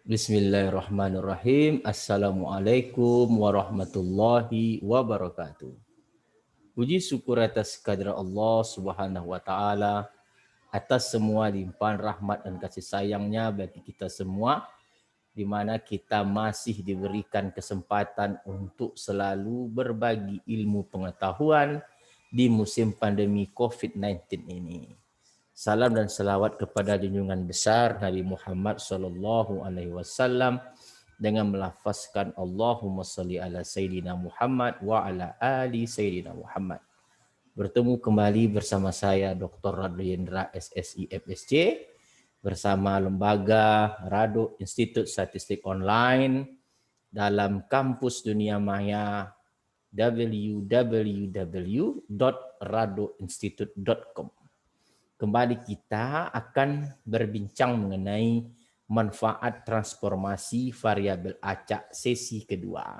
Bismillahirrahmanirrahim. Assalamualaikum warahmatullahi wabarakatuh. Puji syukur atas kehadirat Allah Subhanahu wa taala atas semua limpahan rahmat dan kasih sayangnya bagi kita semua, di mana kita masih diberikan kesempatan untuk selalu berbagi ilmu pengetahuan di musim pandemi COVID-19 ini. Salam dan salawat kepada junjungan besar Nabi Muhammad sallallahu alaihi wasallam dengan melafazkan Allahumma shalli ala sayyidina Muhammad wa ala ali sayyidina Muhammad. Bertemu kembali bersama saya Dr. Rado Yendra SSI FSC bersama lembaga Rado Institut Statistik Online dalam kampus dunia maya www.radoinstitute.com. Kembali kita akan berbincang mengenai manfaat transformasi variabel acak sesi kedua.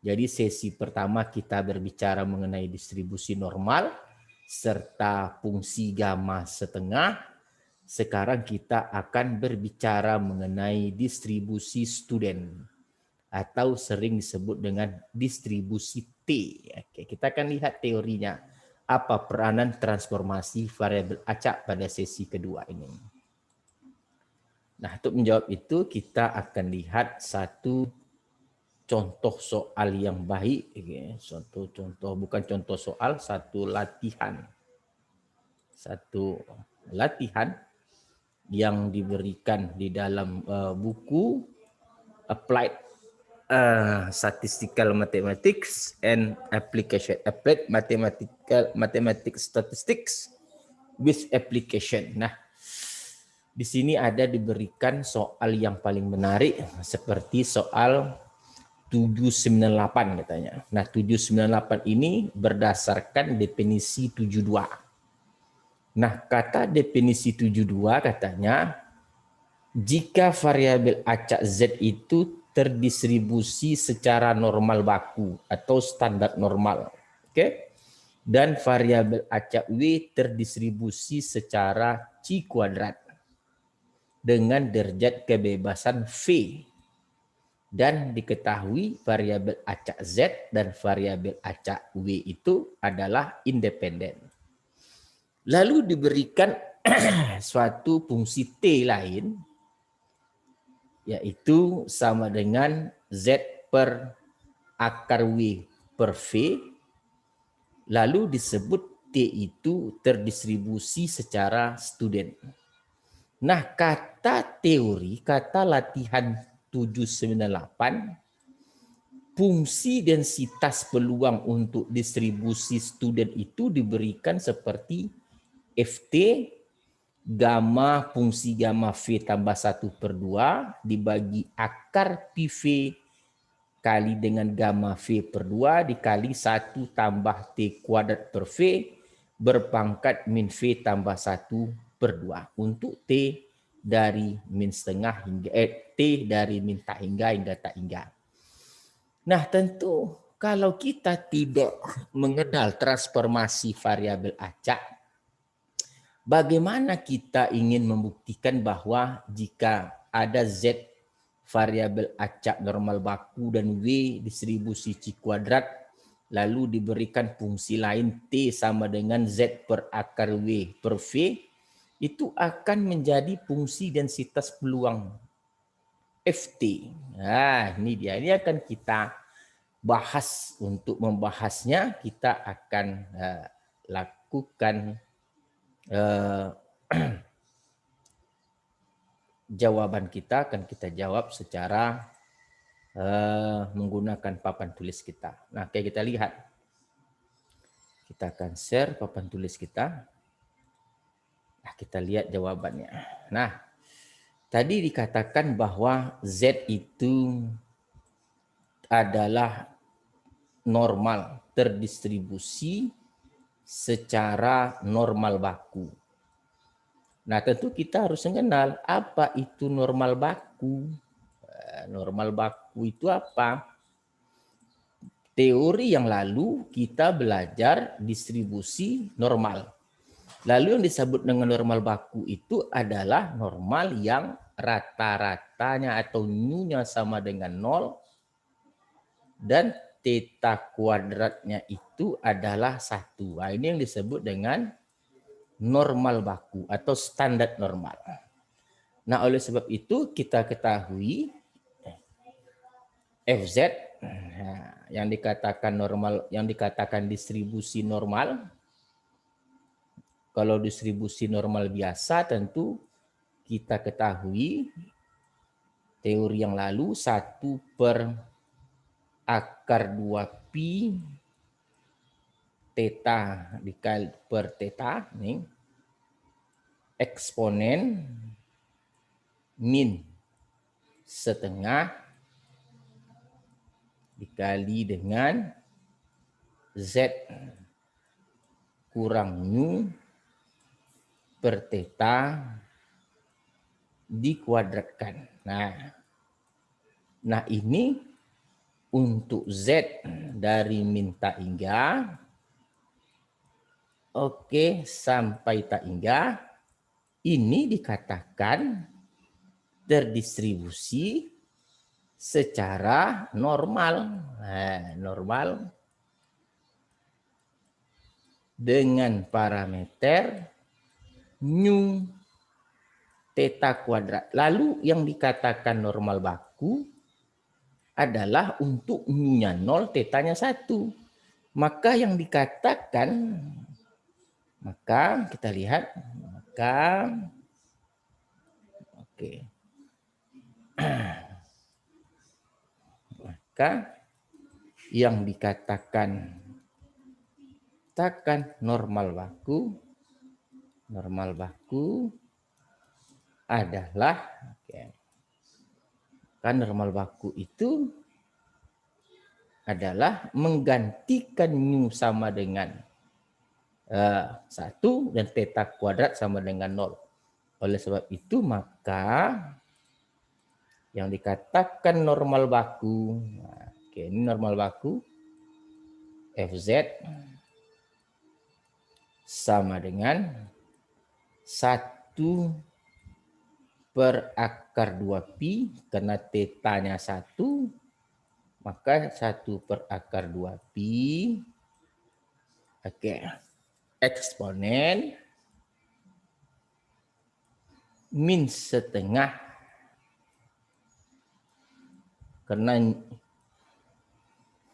Jadi sesi pertama kita berbicara mengenai distribusi normal serta fungsi gamma setengah. Sekarang kita akan berbicara mengenai distribusi student atau sering disebut dengan distribusi T. Oke, kita akan lihat teorinya. Apa peranan transformasi variabel acak pada sesi kedua ini? Nah, untuk menjawab itu kita akan lihat satu contoh soal yang baik, bukan contoh soal, satu latihan yang diberikan di dalam buku Applied Statistical Mathematics and Application, Applied Mathematics Statistics with Application. Nah, di sini ada diberikan soal yang paling menarik seperti soal 798 katanya. Nah, 798 ini berdasarkan definisi 72. Nah, kata definisi 72 katanya jika variabel acak Z itu terdistribusi secara normal baku atau standar normal. Oke. Dan variabel acak W terdistribusi secara C kuadrat dengan derajat kebebasan V. Dan diketahui variabel acak Z dan variabel acak W itu adalah independen. Lalu diberikan suatu fungsi T lain, yaitu sama dengan Z per akar W per V, lalu disebut T itu terdistribusi secara student. Nah, kata teori, kata latihan 798, fungsi densitas peluang untuk distribusi student itu diberikan seperti FT gamma fungsi gamma V tambah 1/2 dibagi akar PV kali dengan gamma V per 2 dikali 1 tambah T kuadrat per V berpangkat min V tambah 1/2 untuk T dari min setengah hingga T dari min tak hingga tak hingga. Nah, tentu kalau kita tidak mengenal transformasi variabel acak, bagaimana kita ingin membuktikan bahwa jika ada Z variabel acak normal baku dan W distribusi C kuadrat, lalu diberikan fungsi lain T sama dengan Z per akar W per V, itu akan menjadi fungsi densitas peluang FT. Nah, ini dia. Ini akan kita bahas. Untuk membahasnya, kita akan lakukan jawaban kita akan kita jawab secara menggunakan papan tulis kita. Nah, kayak kita lihat. Kita akan share papan tulis kita. Nah, kita lihat jawabannya. Nah, tadi dikatakan bahwa Z itu adalah normal terdistribusi secara normal baku. Nah, tentu kita harus mengenal apa itu normal baku. Normal baku itu apa? Teori yang lalu kita belajar distribusi normal. Lalu yang disebut dengan normal baku itu adalah normal yang rata-ratanya atau nu-nya sama dengan 0 dan theta kuadratnya itu adalah 1. Nah, ini yang disebut dengan normal baku atau standar normal. Nah, oleh sebab itu kita ketahui FZ yang dikatakan normal, yang dikatakan distribusi normal. Kalau distribusi normal biasa tentu kita ketahui teori yang lalu 1/(2pi theta dikali per theta nih eksponen min setengah dikali dengan Z kurang nu per theta dikuadratkan. Nah ini untuk Z dari min tak hingga sampai tak hingga ini dikatakan terdistribusi secara normal. Normal dengan parameter nu theta kuadrat. Lalu yang dikatakan normal baku adalah untuk nu-nya 0, tetanya 1. Maka yang dikatakan, maka kita lihat, maka yang dikatakan normal baku adalah kan normal baku itu adalah menggantikan nu sama dengan 1 dan theta kuadrat sama dengan 0. Oleh sebab itu maka yang dikatakan normal baku, ini normal baku FZ sama dengan 1/(2pi karena tetanya 1, maka 1/(2pi eksponen min setengah karena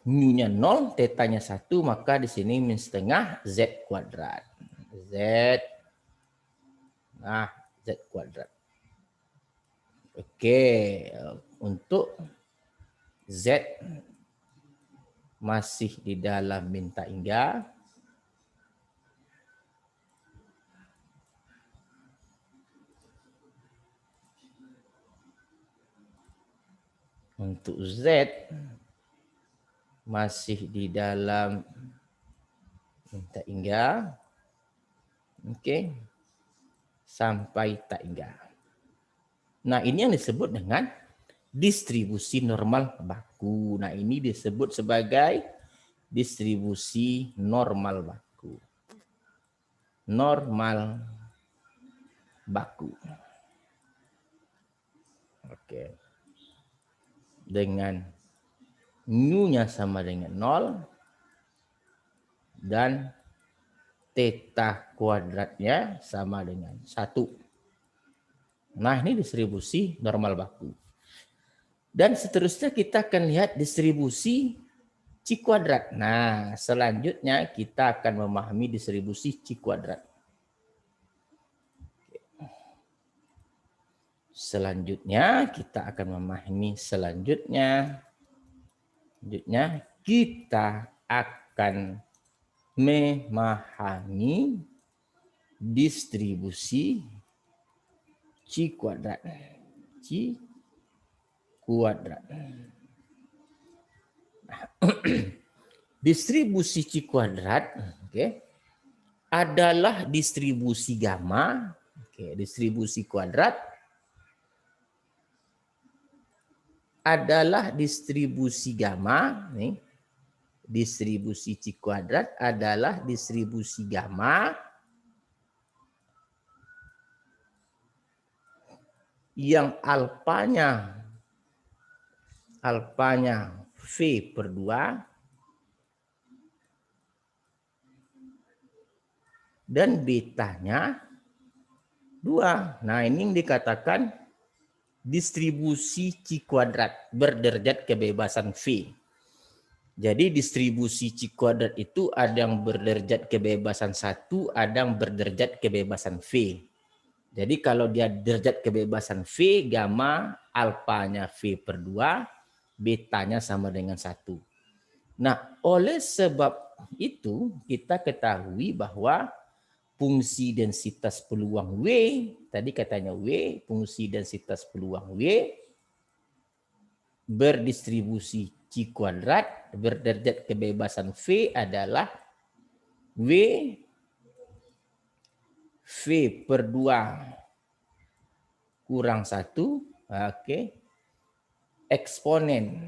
nu-nya 0, tetanya 1, maka di sini min setengah Z kuadrat. Z kuadrat. Untuk Z masih di dalam min tak hingga. Untuk Z masih di dalam min tak hingga. Sampai tak hingga. Nah, ini yang disebut dengan distribusi normal baku. Nah, ini disebut sebagai distribusi normal baku. Normal baku. Dengan nu-nya sama dengan 0 dan theta kuadratnya sama dengan 1. Nah, ini distribusi normal baku. Dan seterusnya kita akan lihat distribusi C kuadrat. Nah, selanjutnya kita akan memahami distribusi C kuadrat. Selanjutnya kita akan memahami selanjutnya kita akan memahami distribusi C kuadrat. Distribusi C kuadrat adalah distribusi gamma. Distribusi kuadrat adalah distribusi gamma. Distribusi C kuadrat adalah distribusi gamma yang alfanya V per 2 dan betanya 2. Nah, ini yang dikatakan distribusi C kuadrat berderajat kebebasan V. Jadi distribusi C kuadrat itu ada yang berderajat kebebasan 1, ada yang berderajat kebebasan V. Jadi kalau dia derajat kebebasan V, gamma alfanya V per 2, betanya sama dengan 1. Nah, oleh sebab itu kita ketahui bahwa fungsi densitas peluang W, tadi katanya W, fungsi densitas peluang W berdistribusi C kuadrat berderajat kebebasan V adalah W V per 2 kurang 1, oke, eksponen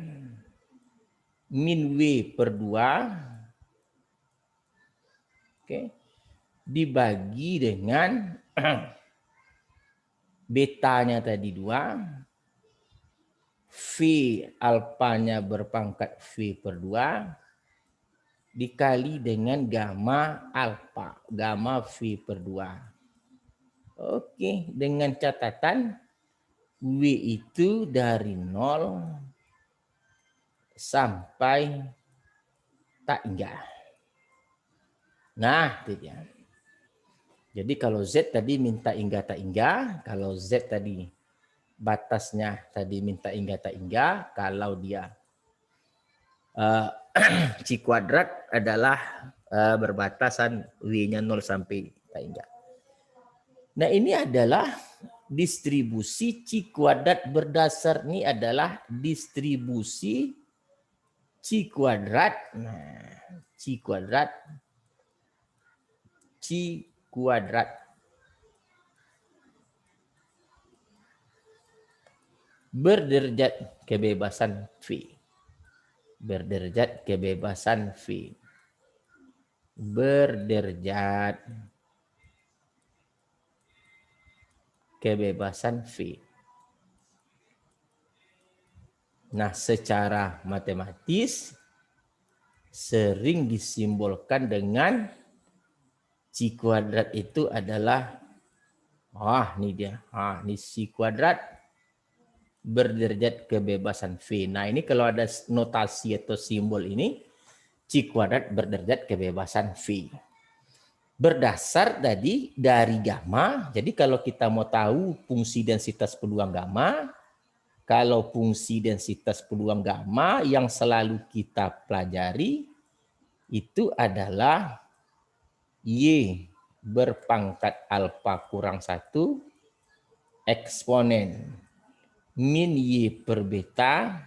min W per 2, oke, dibagi dengan betanya tadi 2, V alfanya berpangkat V per 2 dikali dengan gamma alfa, gamma V per 2. Oke, dengan catatan W itu dari 0 sampai tak hingga. Nah, itu dia. Jadi kalau Z tadi minta hingga tak hingga, kalau Z tadi batasnya tadi minta hingga tak hingga, kalau dia C kuadrat adalah berbatasan W-nya 0 sampai tak hingga. Nah, ini adalah distribusi C kuadrat berdasar, ini adalah distribusi C kuadrat. Nah, C kuadrat berderajat kebebasan V. Berderajat kebebasan V. Berderajat kebebasan V. Nah, secara matematis sering disimbolkan dengan C kuadrat itu adalah, ini dia. Ini C kuadrat berderajat kebebasan V. Nah, ini kalau ada notasi atau simbol ini, C kuadrat berderajat kebebasan V. Berdasar tadi dari gamma, jadi kalau kita mau tahu fungsi densitas peluang gamma, kalau fungsi densitas peluang gamma yang selalu kita pelajari itu adalah Y berpangkat alfa kurang 1 eksponen min Y per beta,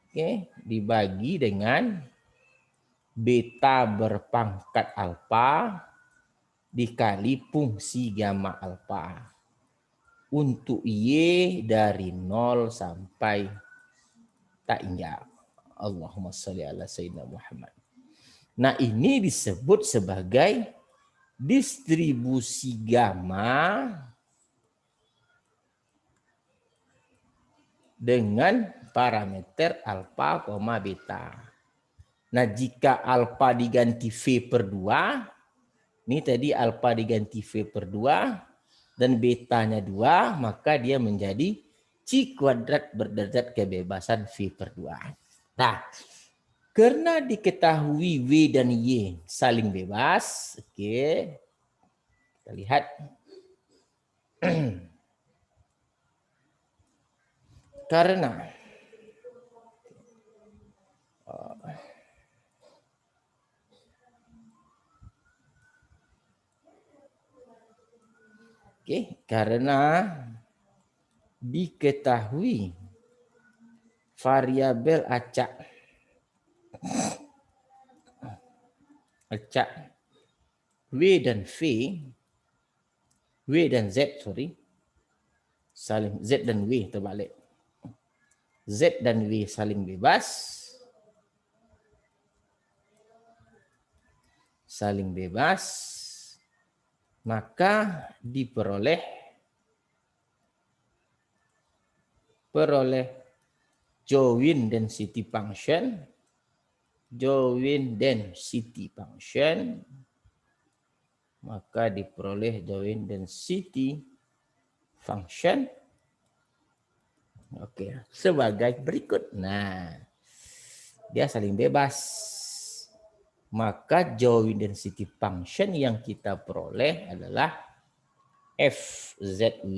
oke, dibagi dengan beta berpangkat alfa dikali fungsi gamma alfa untuk Y dari 0 sampai tak hingga. Allahumma sholli ala sayyidina Muhammad. Nah, ini disebut sebagai distribusi gamma dengan parameter alfa, beta. Nah, jika alfa diganti V per 2, ini tadi alfa diganti V per 2 dan betanya 2, maka dia menjadi C kuadrat berderajat kebebasan V per 2. Nah, karena diketahui W dan Y saling bebas, oke, kita lihat. Karena karena diketahui variabel acak W dan Z, saling Z dan W terbalik. Z dan W saling bebas, maka diperoleh peroleh join density function, maka diperoleh join density function. Oke, sebagai berikut. Nah, dia saling bebas. Maka join density function yang kita peroleh adalah FZW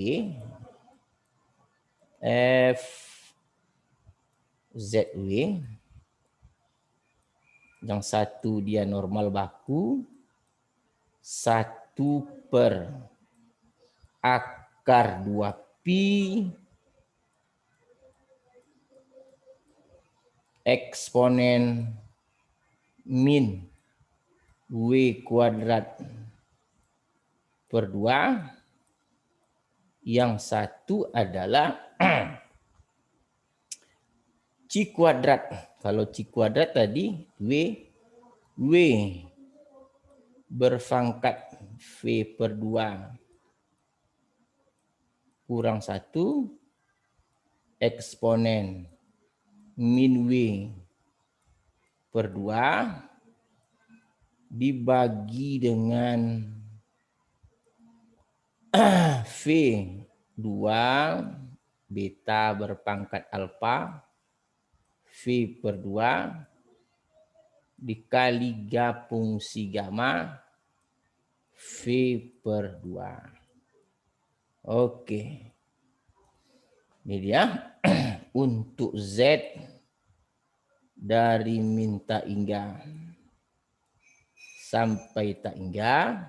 yang satu dia normal baku, 1/2pi eksponen min W kuadrat per 2. Yang satu adalah C kuadrat. Kalau C kuadrat tadi W berpangkat V per 2 kurang 1 eksponen min W per 2 dibagi dengan V2 beta berpangkat alfa V per 2 dikali fungsi gamma V per 2. Oke. Ini dia untuk Z dari min tak hingga sampai tak hingga.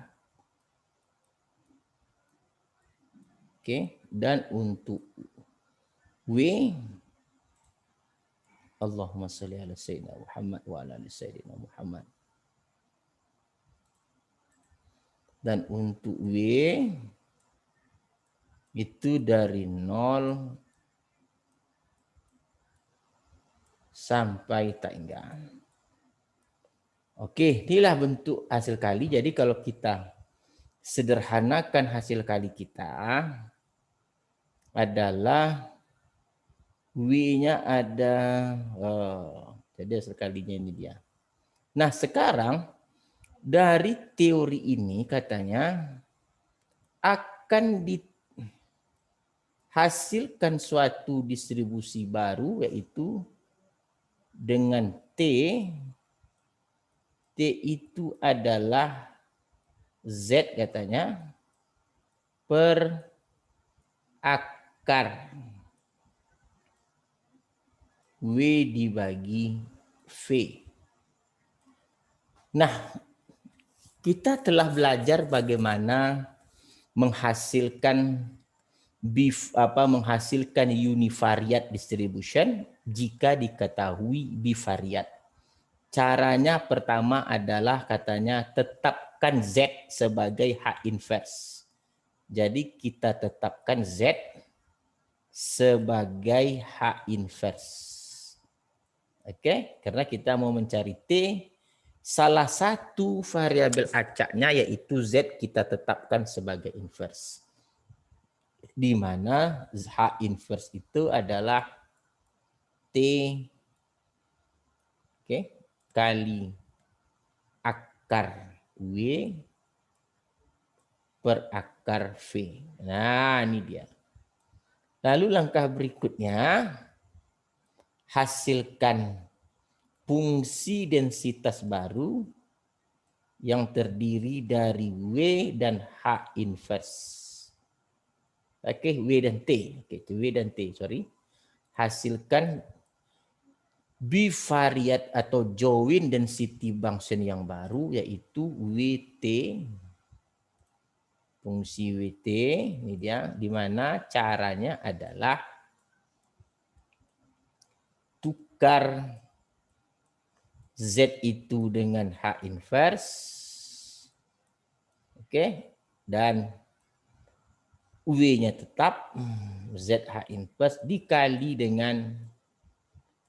Oke, dan untuk W, Allahumma salli ala sayyidina Muhammad wa ala ali sayyidina Muhammad. Dan untuk W itu dari 0 sampai tak hingga. Oke, inilah bentuk hasil kali. Jadi kalau kita sederhanakan hasil kali kita adalah W-nya ada, jadi hasil kalinya ini dia. Nah sekarang dari teori ini katanya akan dihasilkan suatu distribusi baru yaitu dengan T itu adalah Z katanya per akar W dibagi V. Nah, kita telah belajar bagaimana menghasilkan univariate distribution jika diketahui bivariate. Caranya pertama adalah katanya tetapkan Z sebagai H inverse. Jadi kita tetapkan Z sebagai H inverse. Oke, karena kita mau mencari T, salah satu variabel acaknya yaitu Z kita tetapkan sebagai inverse. Di mana H inverse itu adalah T kali akar W per akar V. Nah, ini dia. Lalu langkah berikutnya, hasilkan fungsi densitas baru yang terdiri dari W dan H inverse. Oke, W dan T. Oke, W dan T, sorry. Hasilkan bivariate atau join density function yang baru yaitu WT, fungsi WT ini dia, di mana caranya adalah tukar Z itu dengan H inverse, oke, dan W-nya tetap ZH inverse dikali dengan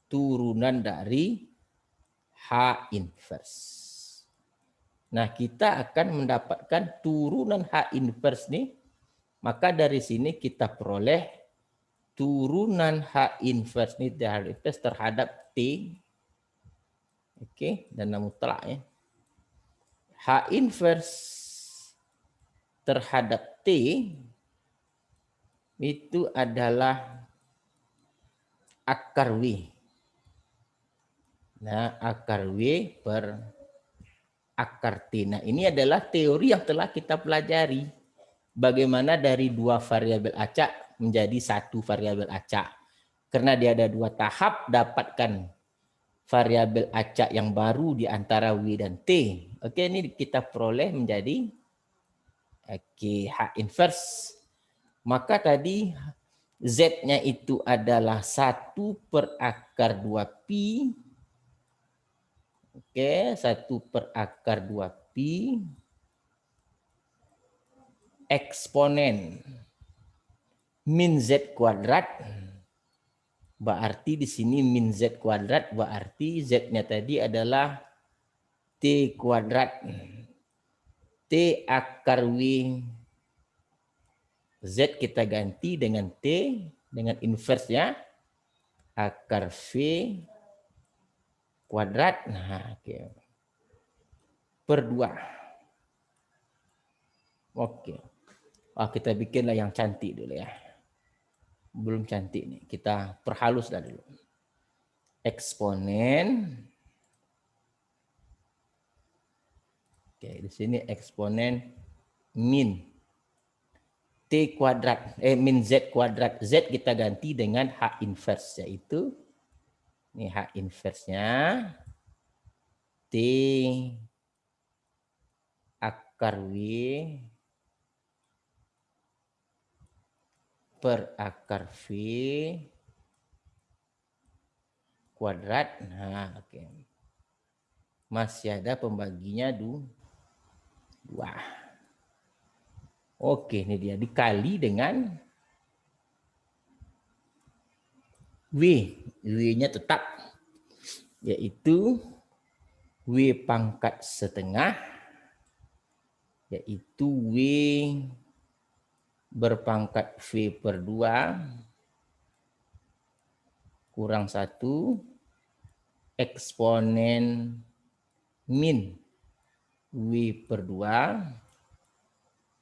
turunan dari H inverse. Nah, kita akan mendapatkan turunan H inverse nih. Maka dari sini kita peroleh turunan H inverse ini terhadap T. Oke, dan mutlak ya. H inverse terhadap T itu adalah akar W. Nah, akar W per akar T. Nah, ini adalah teori yang telah kita pelajari. Bagaimana dari dua variabel acak menjadi satu variabel acak. Karena dia ada dua tahap, dapatkan variabel acak yang baru di antara W dan T. Oke, ini kita peroleh menjadi H inverse. Maka tadi Z-nya itu adalah 1 per akar 2pi. Oke, 1 per akar 2pi. Eksponen min Z kuadrat. Berarti di sini min Z kuadrat, berarti Z-nya tadi adalah T kuadrat. T akar W. Z kita ganti dengan T, dengan inverse-nya. Akar V kuadrat. Nah, oke. Per 2. Oke. Kita bikinlah yang cantik dulu ya. Belum cantik nih. Kita perhalus dah dulu. Eksponen. Oke, di sini eksponen min T kuadrat, min Z kuadrat. Z kita ganti dengan H inverse, yaitu ini H inverse-nya T akar W per akar V kuadrat. Nah, oke. Masih ada pembaginya 2. Oke, ini dia dikali dengan W. W-nya tetap, yaitu W pangkat setengah, yaitu W berpangkat V per 2 kurang 1 eksponen min W per 2.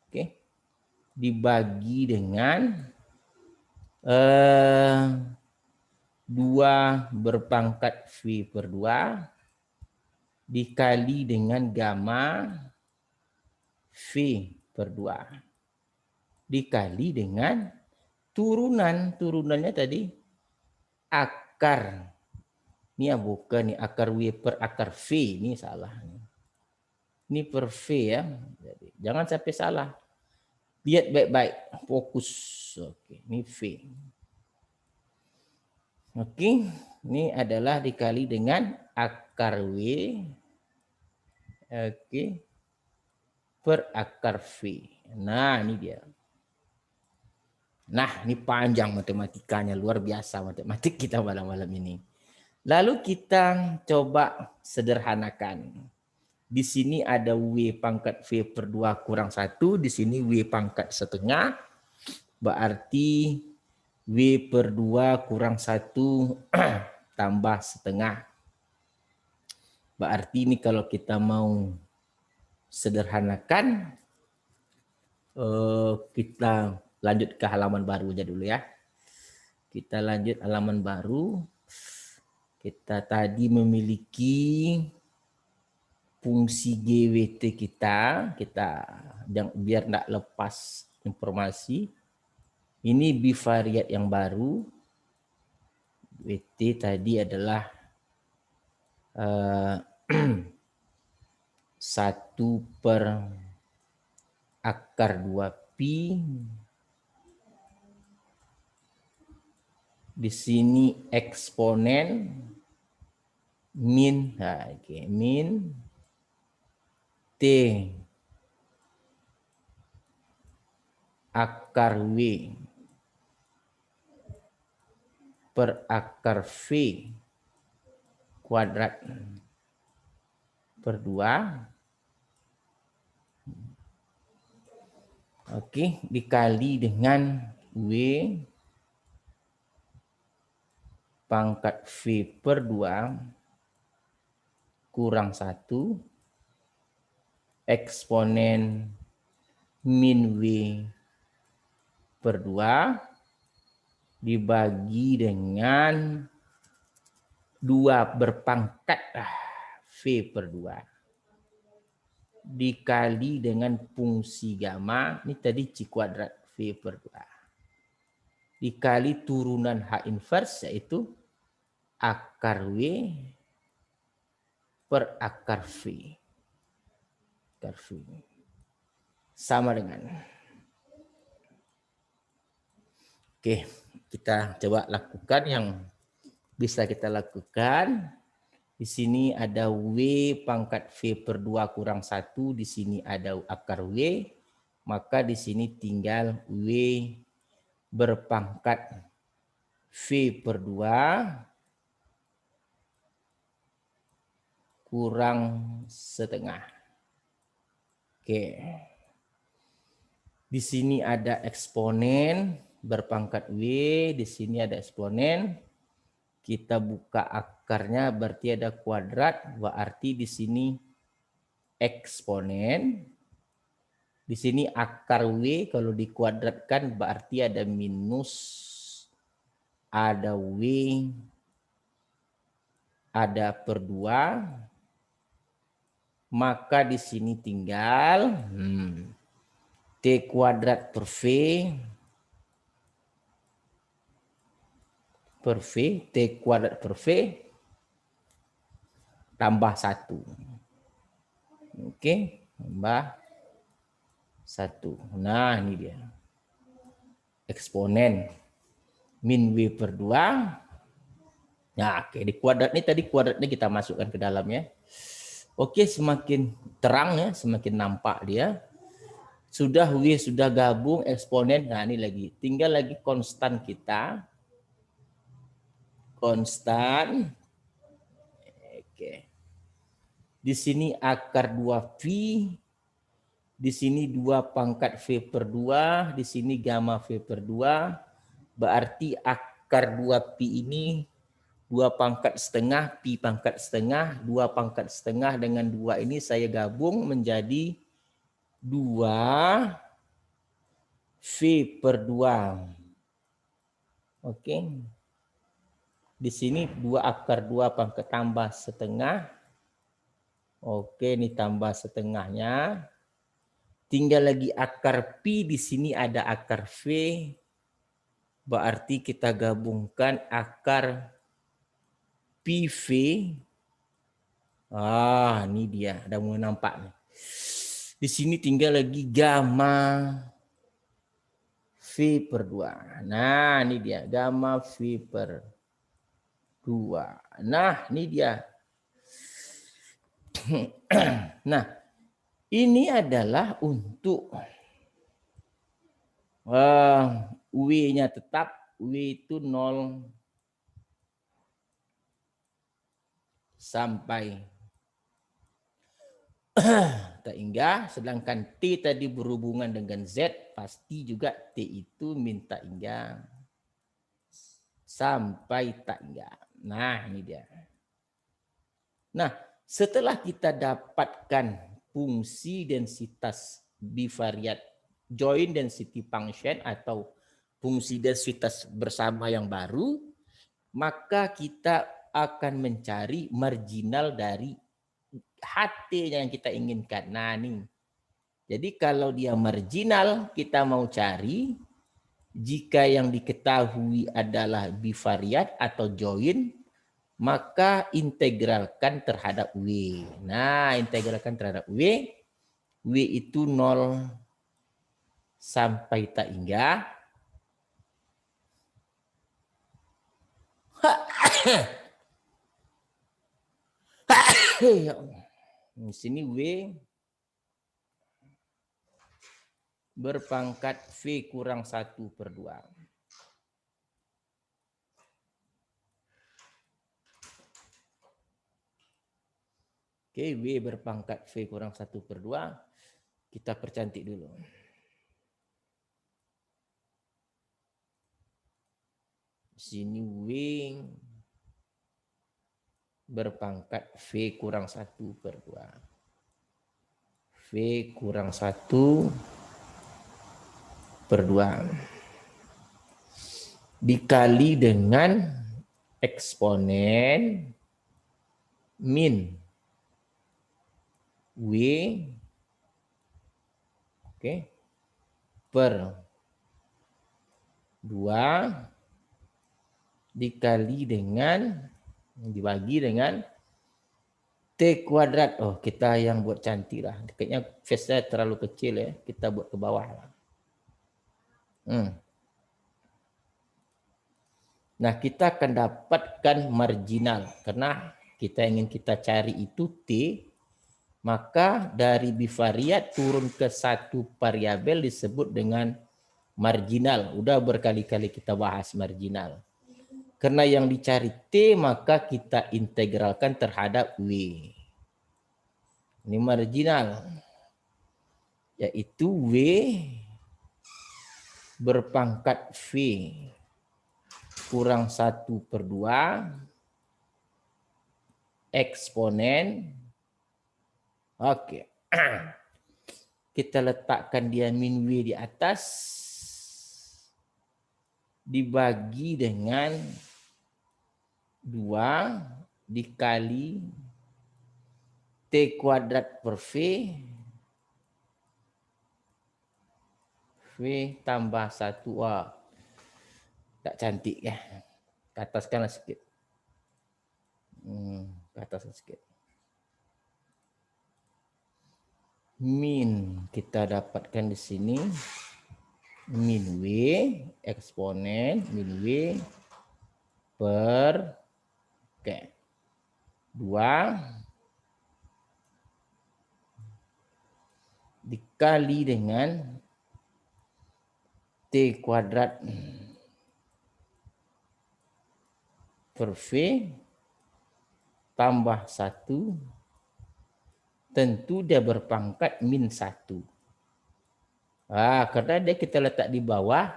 Oke. Dibagi dengan 2 berpangkat V per 2 dikali dengan gamma V per 2 dikali dengan turunannya tadi akar. Ini ya bukan nih akar W per akar V, ini salah. Ini per V ya. Jadi, jangan sampai salah. Lihat baik-baik, fokus. Oke, ini V. Oke, ini adalah dikali dengan akar W. Oke. Per akar V. Nah, ini dia. Nah, ini panjang matematikanya, luar biasa matematik kita malam-malam ini. Lalu kita coba sederhanakan. Di sini ada W pangkat V per 2 kurang 1. Di sini W pangkat setengah. Berarti W per 2 kurang 1 tambah setengah. Berarti ini kalau kita mau sederhanakan, kita lanjut ke halaman baru aja dulu ya. Kita lanjut halaman baru. Kita tadi memiliki fungsi GWT kita biar tidak lepas informasi. Ini bivariat yang baru. WT tadi adalah 1 per akar 2pi. Di sini eksponen min, min T akar W per akar V kuadrat per 2. Oke, dikali dengan W pangkat V per 2 kurang 1 eksponen min W per 2 dibagi dengan 2 berpangkat V per 2 dikali dengan fungsi gamma, ini tadi C kuadrat V per 2 dikali turunan H inverse yaitu akar W per akar V. Akar V. Sama dengan. Oke, kita coba lakukan yang bisa kita lakukan. Di sini ada W pangkat V per 2 kurang 1. Di sini ada akar W. Maka di sini tinggal W berpangkat V per 2 kurang setengah. Oke. Di sini ada eksponen berpangkat W, di sini ada eksponen. Kita buka akarnya berarti ada kuadrat, berarti di sini eksponen. Di sini akar W kalau dikuadratkan berarti ada minus, ada W, ada per 2. Maka di sini tinggal T kuadrat per V T kuadrat per V tambah 1. Oke, tambah 1. Nah, ini dia. Eksponen min W per 2. Nah, oke, di kuadrat ini tadi kuadratnya kita masukkan ke dalamnya. Oke, semakin terang ya, semakin nampak dia. Sudah W sudah gabung eksponen. Nah, ini lagi. Tinggal lagi konstan kita. Konstan. Oke. Di sini akar 2V. Di sini 2 pangkat V per 2. Di sini gamma V per 2. Berarti akar 2Pi ini 2 pangkat setengah, Pi pangkat setengah, 2 pangkat setengah dengan 2 ini saya gabung menjadi 2 V per 2. Oke. Di sini 2 akar 2 pangkat tambah setengah. Oke, ini tambah setengahnya. Tinggal lagi akar Pi, di sini ada akar V. Berarti kita gabungkan akar PV. Ini dia, udah mulai nampak nih. Di sini tinggal lagi gamma V per 2. Nah, ini dia gamma V per 2. Nah, ini dia. Nah, ini adalah untuk W-nya tetap. W itu 0 sampai tak hingga, sedangkan T tadi berhubungan dengan Z, pasti juga T itu minta hingga sampai tak hingga. Nah, ini dia. Nah, setelah kita dapatkan fungsi densitas bivariat joint density function atau fungsi densitas bersama yang baru, maka kita akan mencari marginal dari HT yang kita inginkan. Nah, nih. Jadi kalau dia marginal, kita mau cari jika yang diketahui adalah bivariat atau join, maka integralkan terhadap W. Nah, integralkan terhadap W. W itu 0 sampai tak hingga. Di sini W berpangkat V kurang 1 per 2. Oke, W berpangkat V kurang 1 per 2. Kita percantik dulu. Di sini W berpangkat V kurang 1/2. V kurang 1/2 dikali dengan eksponen min W per 2 dikali dengan dibagi dengan T kuadrat. Oh, kita yang buat cantik lah. Kayaknya face-nya terlalu kecil ya. Kita buat ke bawah lah. Nah, kita akan dapatkan marginal. Karena kita ingin kita cari itu T. Maka dari bivariat turun ke satu variabel disebut dengan marginal. Udah berkali-kali kita bahas marginal. Karena yang dicari T, maka kita integralkan terhadap W. Ini marginal. Yaitu W berpangkat V kurang 1/2 eksponen. Oke. Kita letakkan dia min W di atas. Dibagi dengan 2 dikali T kuadrat per V. V tambah 1. Wah, tak cantik ya. Ke ataskanlah sedikit. Ke atas sedikit. Min kita dapatkan di sini. Min W eksponen min W per 2 dikali dengan T kuadrat per V tambah 1. Tentu dia berpangkat min 1. Karena dia kita letak di bawah,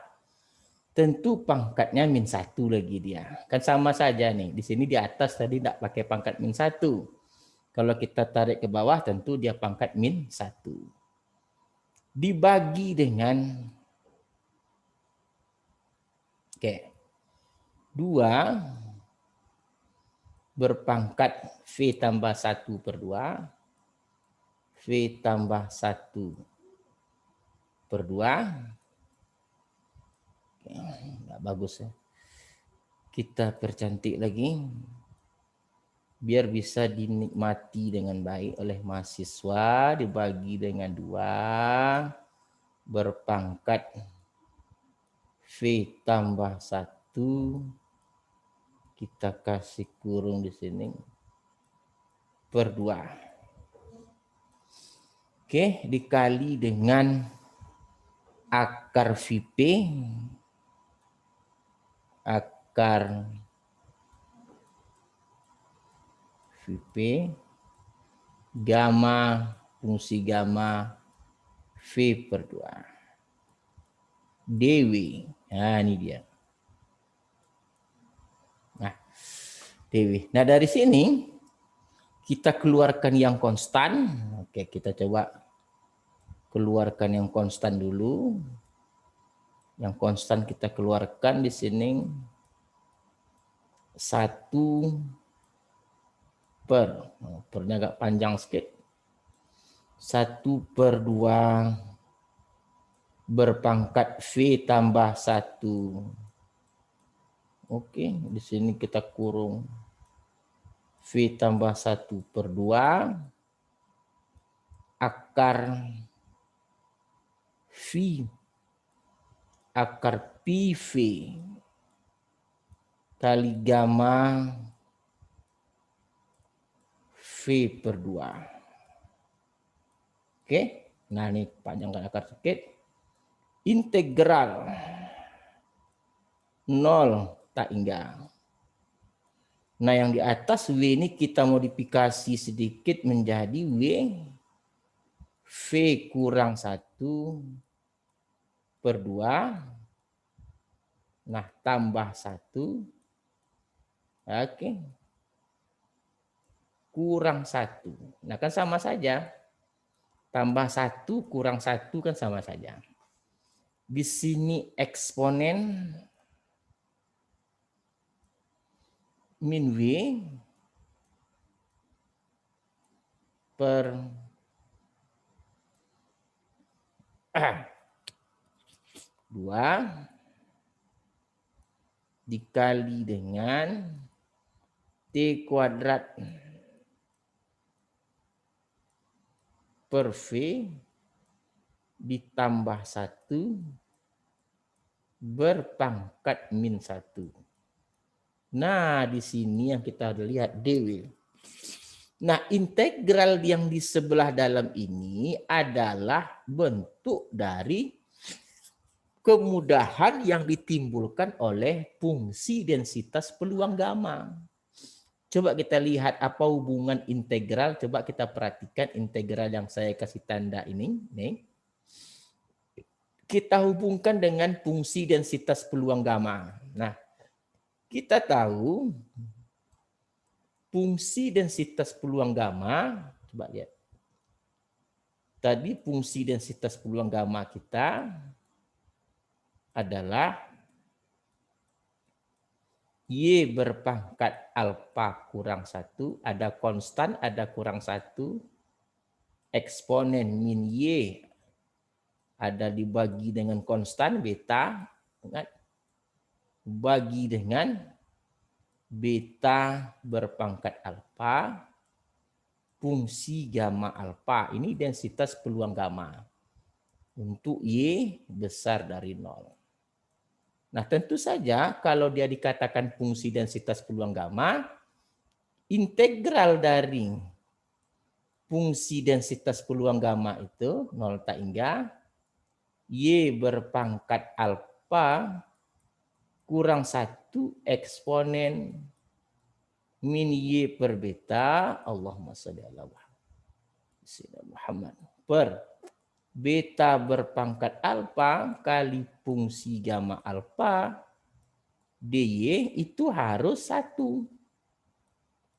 tentu pangkatnya min 1 lagi dia. Kan sama saja nih. Di sini di atas tadi tidak pakai pangkat min 1. Kalau kita tarik ke bawah, tentu dia pangkat min 1. Dibagi dengan 2 berpangkat V tambah 1/2. V tambah 1/2. Nggak bagus ya. Kita percantik lagi. Biar bisa dinikmati dengan baik oleh mahasiswa. Dibagi dengan 2 berpangkat V tambah 1. Kita kasih kurung di sini. Per 2. Oke, dikali dengan akar VP. Akar VP. Gamma, fungsi gamma V per 2. DW. Nah, ini dia. DW. Nah, dari sini kita keluarkan yang konstan. Oke, kita coba keluarkan yang konstan dulu. Yang konstan kita keluarkan di sini 1 per. Pernya agak panjang sedikit. 1/2 berpangkat V tambah 1. Oke, di sini kita kurung V tambah 1/2 akar V akar PV kali gamma V per 2. Oke, nah ini panjangkan akar sedikit. Integral 0 tak hingga. Nah, yang di atas W ini kita modifikasi sedikit menjadi W V kurang 1/2. Nah, tambah 1. Oke. kurang 1. Nah kan sama saja. Tambah 1 kurang 1 kan sama saja. Di sini eksponen min W per 2 dikali dengan T kuadrat per V ditambah 1 berpangkat min 1. Nah, di sini yang kita lihat DW. Nah, integral yang di sebelah dalam ini adalah bentuk dari kemudahan yang ditimbulkan oleh fungsi densitas peluang gamma. Coba kita lihat apa hubungan integral. Coba kita perhatikan integral yang saya kasih tanda ini. Nih. Kita hubungkan dengan fungsi densitas peluang gamma. Nah, kita tahu fungsi densitas peluang gamma. Coba lihat. Tadi fungsi densitas peluang gamma kita adalah Y berpangkat alfa kurang 1, ada konstan, ada kurang 1, eksponen min Y ada dibagi dengan konstan beta, bagi dengan beta berpangkat alfa, fungsi gamma alfa. Ini densitas peluang gamma untuk Y besar dari 0. Nah, tentu saja kalau dia dikatakan fungsi densitas peluang gamma, integral dari fungsi densitas peluang gamma itu 0 tak hingga Y berpangkat alfa kurang 1 eksponen min Y per beta, Allahumma sholli ala Muhammad, per beta berpangkat alfa kali fungsi gamma alfa dy itu harus 1.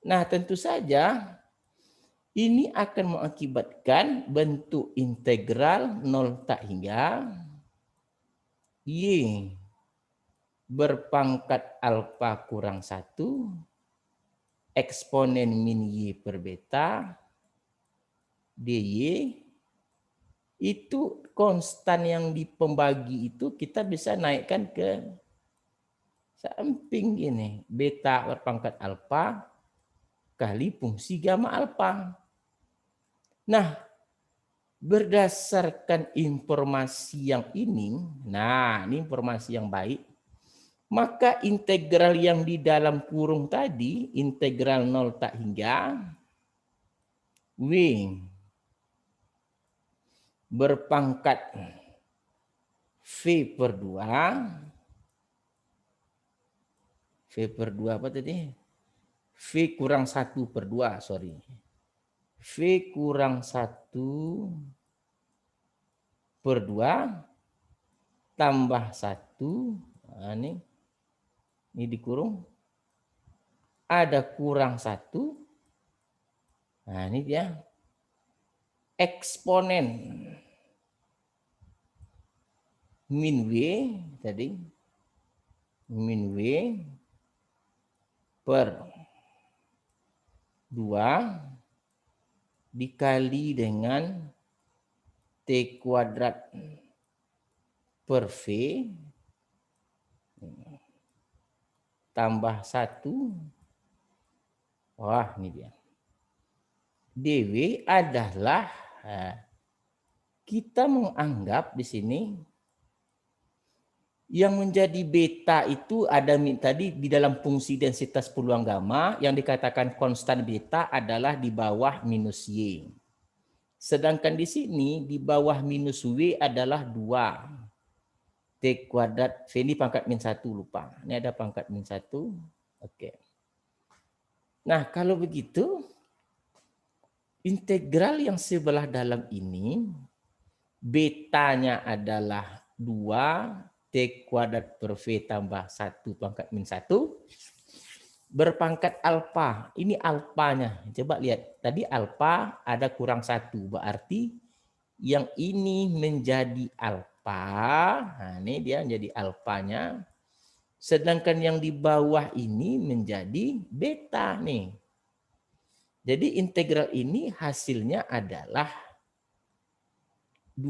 Nah, tentu saja ini akan mengakibatkan bentuk integral 0 tak hingga Y berpangkat alfa kurang 1 eksponen min Y per beta dy itu konstan yang di pembagi itu kita bisa naikkan ke samping gini. Beta berpangkat alfa kali fungsi gamma alfa. Nah, berdasarkan informasi yang ini, nah ini informasi yang baik, maka integral yang di dalam kurung tadi, integral 0 tak hingga W berpangkat V per 2, V per 2 apa tadi? V kurang 1 per 2, sorry. V kurang 1 per 2 tambah 1, nah ini dikurung, ada kurang 1, nah ini dia, eksponen min W tadi, min W per 2 dikali dengan T kuadrat per V tambah 1. Wah, ini dia. DW adalah, kita menganggap di sini yang menjadi beta itu ada tadi di dalam fungsi densitas peluang gamma yang dikatakan konstan beta adalah di bawah minus Y. Sedangkan di sini di bawah minus W adalah 2. T kuadrat, V ini pangkat min 1, lupa. Ini ada pangkat min 1. Oke. Nah, kalau begitu, integral yang sebelah dalam ini, betanya adalah 2, T kuadrat per V tambah 1 pangkat min 1. berpangkat alfa. Ini alfanya. Coba lihat. Tadi alfa ada kurang 1. Berarti yang ini menjadi alfa. Nah, ini dia menjadi alfanya. Sedangkan yang di bawah ini menjadi beta nih. Jadi integral ini hasilnya adalah 2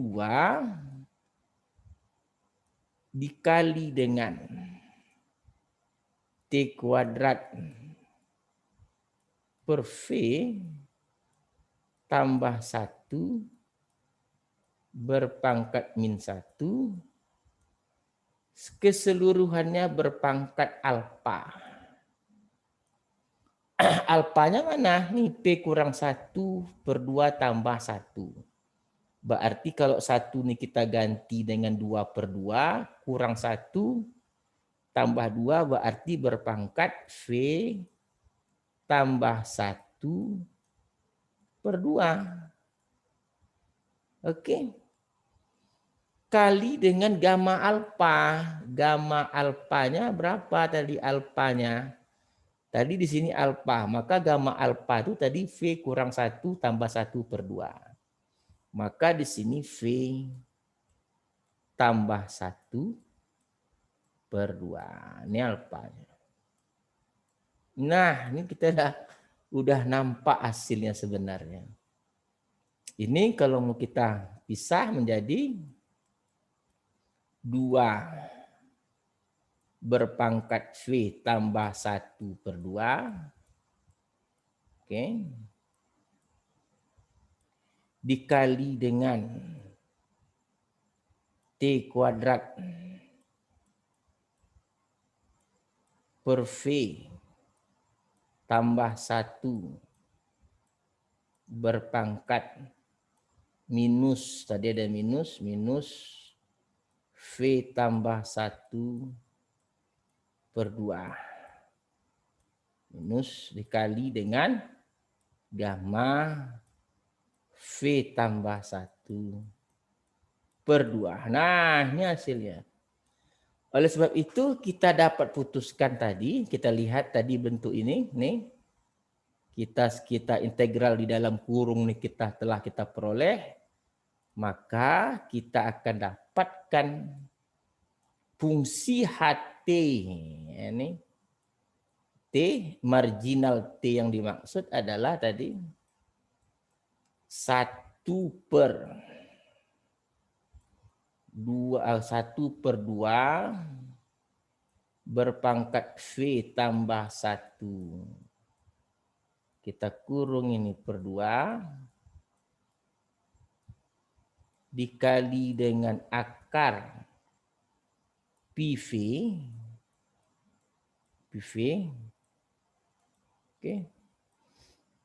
dikali dengan T kuadrat per V tambah 1 berpangkat min 1 keseluruhannya berpangkat alfa. Alfanya mana? Nih P kurang 1 per 2 tambah 1. Berarti kalau 1 nih kita ganti dengan 2 per 2 kurang 1 tambah 2 berarti berpangkat V tambah 1 per 2. Oke. Kali dengan gamma alfa. Gamma alfanya berapa tadi alfanya? Tadi di sini alfa. Maka gamma alfa itu tadi V kurang 1 tambah 1 per 2. Maka di sini V tambah 1 per 2. Ini alfanya. Nah, ini kita udah nampak hasilnya sebenarnya. Ini kalau mau kita pisah menjadi 2 berpangkat V tambah 1 per 2. Oke. Dikali dengan T kuadrat per V tambah 1 berpangkat minus, tadi ada minus V tambah 1 per 2. Minus dikali dengan gamma V tambah 1 per 2. Nah, ini hasilnya. Oleh sebab itu kita dapat putuskan tadi, kita lihat tadi bentuk ini, nih. Kita integral di dalam kurung nih telah kita peroleh, maka kita akan dapatkan fungsi HT. Ini T, marginal T yang dimaksud adalah tadi 1 per 2 berpangkat V tambah 1. Kita kurung ini per 2 dikali dengan akar PV. Oke.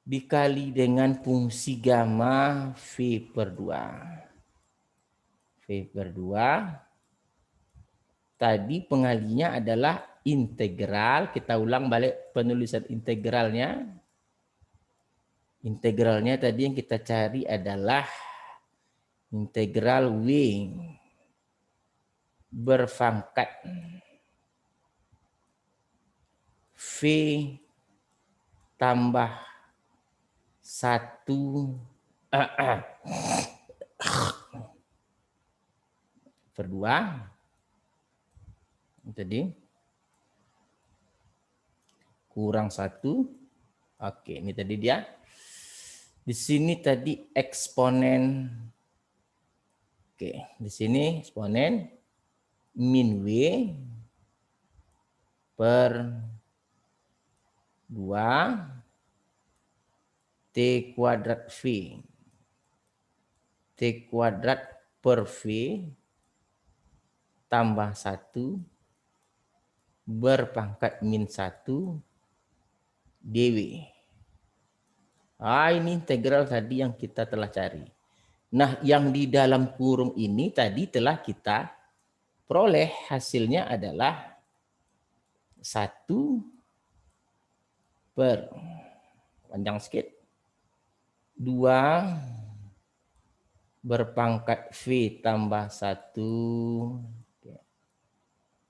Dikali dengan fungsi gamma V per 2. V per 2. Tadi pengalinya adalah integral. Kita ulang balik penulisan integralnya. Integralnya tadi yang kita cari adalah integral W berpangkat V tambah 1 per 2. Jadi kurang 1. Oke, ini tadi dia. Di sini tadi eksponen. Oke, di sini eksponen min W per 2 T kuadrat V. T kuadrat per V tambah 1 berpangkat min 1 dW. Ini integral tadi yang kita telah cari. Nah, yang di dalam kurung ini tadi telah kita peroleh, hasilnya adalah 1 per, panjang sedikit, 2 berpangkat V tambah 1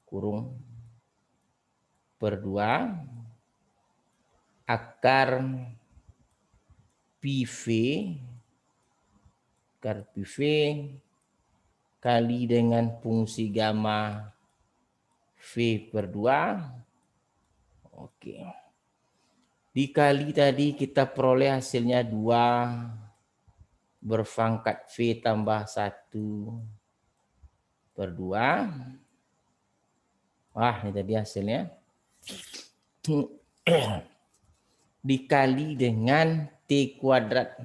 kurung per 2 akar PV kali dengan fungsi gamma V per 2. Oke. Dikali tadi kita peroleh hasilnya 2 berpangkat V tambah 1 per 2. Wah, ini tadi hasilnya. Dikali dengan T kuadrat.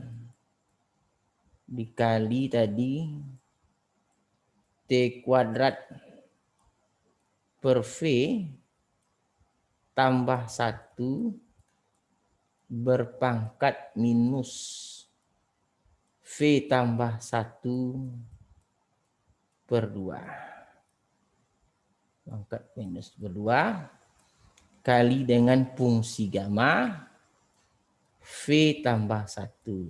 Dikali tadi T kuadrat per V tambah 1 berpangkat minus V tambah 1 per 2. Pangkat minus per 2 kali dengan fungsi gamma V tambah 1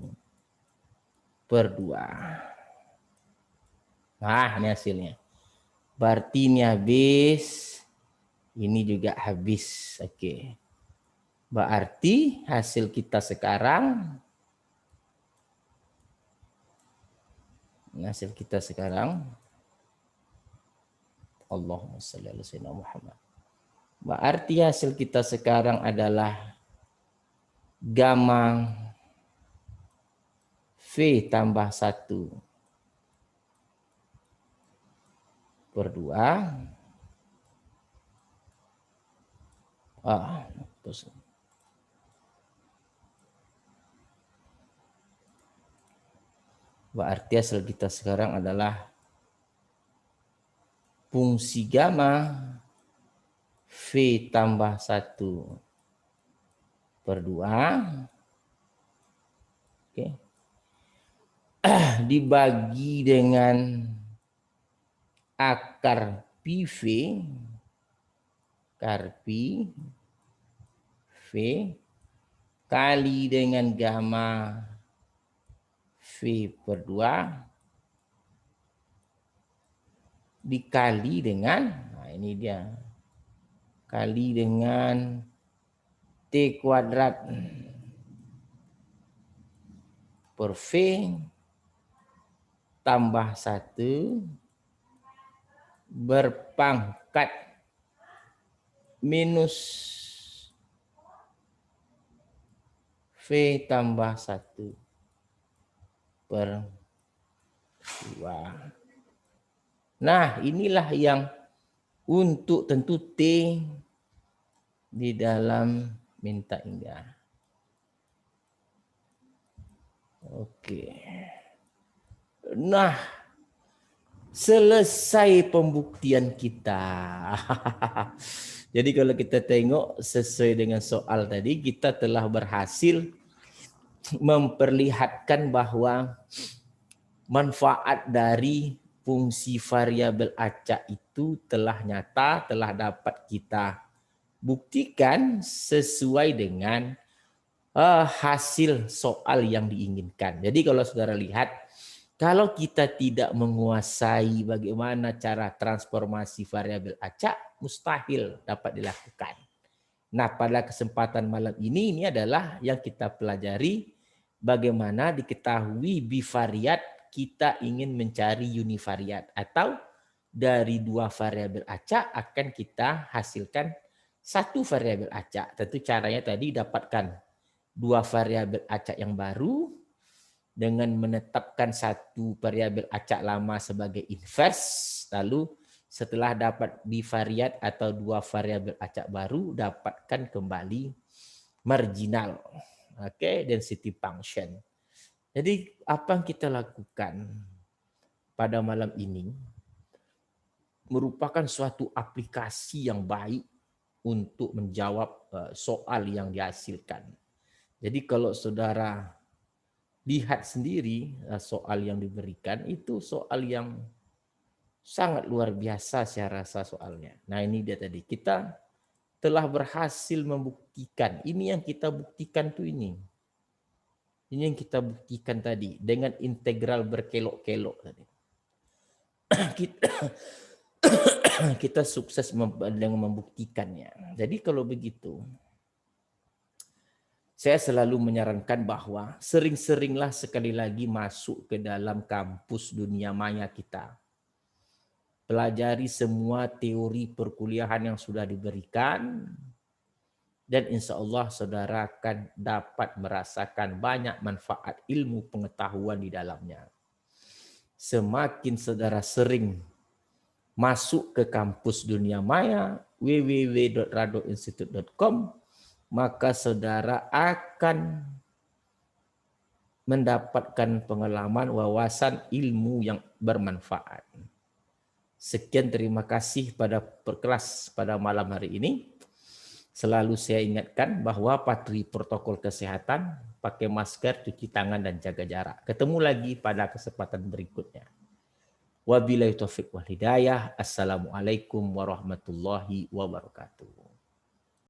per 2. Nah, ini hasilnya. Berarti ini habis. Ini juga habis. Oke. Berarti hasil kita sekarang. Hasil kita sekarang. Allahumma shalli ala sayyidina Muhammad. Berarti hasil kita sekarang adalah gamma V tambah 1 per 2. Terus. Berarti hasil kita sekarang adalah fungsi gamma V tambah 1 per 2. Oke. Dibagi dengan akar PV kali dengan gamma V per 2 dikali dengan, nah ini dia, kali dengan T kuadrat per V tambah 1 berpangkat minus V tambah 1 per 2. Nah, inilah yang untuk tentu T di dalam minta indah. Oke. Nah, selesai pembuktian kita. Jadi kalau kita tengok sesuai dengan soal tadi, kita telah berhasil memperlihatkan bahwa manfaat dari fungsi variabel acak itu telah nyata, telah dapat kita buktikan sesuai dengan hasil soal yang diinginkan. Jadi kalau saudara lihat, kalau kita tidak menguasai bagaimana cara transformasi variabel acak, mustahil dapat dilakukan. Nah, pada kesempatan malam ini adalah yang kita pelajari bagaimana diketahui bivariat kita ingin mencari univariat, atau dari 2 variabel acak akan kita hasilkan 1 variabel acak. Tentu caranya tadi dapatkan 2 variabel acak yang baru dengan menetapkan 1 variabel acak lama sebagai inverse, lalu setelah dapat bivariat atau 2 variabel acak baru, dapatkan kembali marginal, density function. Jadi apa yang kita lakukan pada malam ini merupakan suatu aplikasi yang baik untuk menjawab soal yang dihasilkan. Jadi kalau saudara lihat sendiri soal yang diberikan, itu soal yang sangat luar biasa saya rasa soalnya. Nah ini dia tadi, kita telah berhasil membuktikan, ini yang kita buktikan tuh ini. Ini yang kita buktikan tadi, dengan integral berkelok-kelok tadi. Kita sukses dengan membuktikannya. Jadi kalau begitu, Saya selalu menyarankan bahwa sering-seringlah sekali lagi masuk ke dalam kampus dunia maya kita. Pelajari semua teori perkuliahan yang sudah diberikan, dan insya Allah saudara akan dapat merasakan banyak manfaat ilmu pengetahuan di dalamnya. Semakin saudara sering masuk ke kampus dunia maya www.radoinstitute.com, maka saudara akan mendapatkan pengalaman, wawasan, ilmu yang bermanfaat. Sekian, terima kasih pada perkelas pada malam hari ini. Selalu saya ingatkan bahwa patuhi protokol kesehatan, pakai masker, cuci tangan, dan jaga jarak. Ketemu lagi pada kesempatan berikutnya. Wabillahi taufiq wal hidayah. Assalamualaikum warahmatullahi wabarakatuh.